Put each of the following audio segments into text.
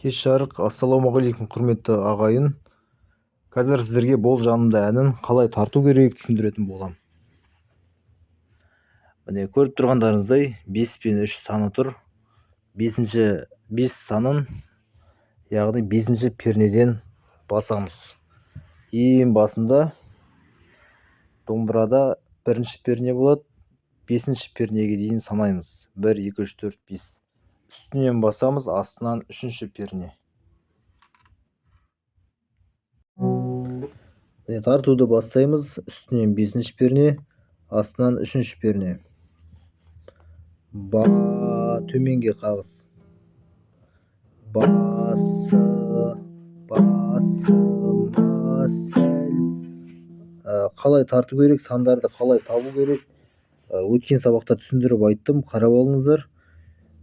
Кеш жарық. Ассалаумағалейкум, құрметті ағайын. Қазір сіздерге бол жанымда әнін қалай тарту керек түсіндіретін болам. Міне көріп тұрғандарыңыздай 5 пен 3 саны тұр. 5 санын, яғни 5-ші пернеден басамыз. Ең басында домбырада 1-ші перне болады. 5-ші пернеге дейін санаймыз. 1, 2, 3, 4, 5. Үстінен басамыз, астынан 3-ші перне. Тартуды бастаймыз. Үстінен 5-ші перне, астынан 3-ші перне. Ба, төменге қағыз. Басы, масәл. Қалай тарту керек, сандарды қалай табу керек? Өткен сабақта түсіндіріп айттым, қарап алыңыздар.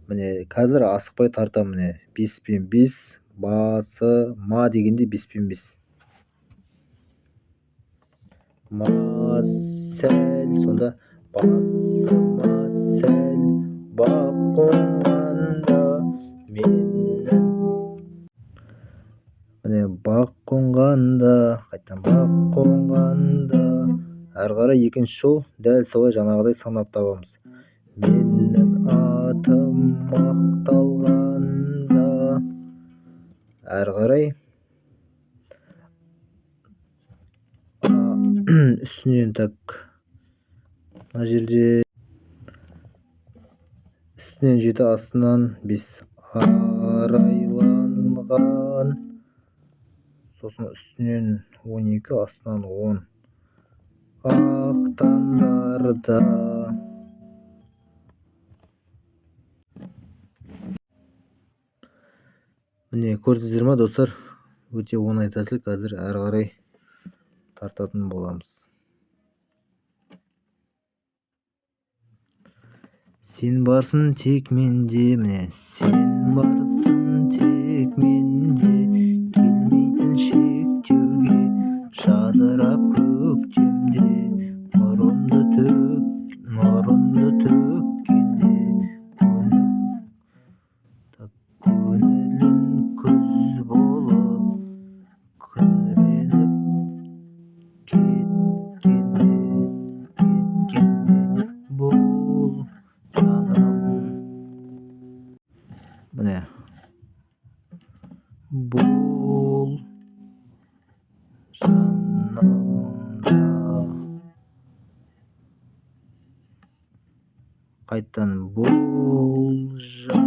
Міне қазір асықпай тартам. Міне 5 пен 5, басы, ма дегенде 5 пен 5. Масәл, сонда басы масәл, бақ қонғанда менің. Міне бақ қонғанда, қайтадан бақ қонғанда. Әрі қарай екінші жол дәл солай жаңағыдай санап табамыз. Менің атым мақталғанда. Әрі қарай үстінен так, мына жерде үстінен 7, астынан 5. Арайланған. Сосын үстінен 12, астынан 10. Ақтандарда. Міне көрдіңіздер ма достар? Өте оңай тәсіл. Қазір әрі қарай тартатын боламыз. Сен барсың тек менде, міне сен барсың тек менде, келмейтін шектеуге жадырап көктемде, нұрымды төккенде, көңілін күз болып күңіреніп кеткенде бол жаным. Міне бол жанымда. Қайтадан бол жанымда.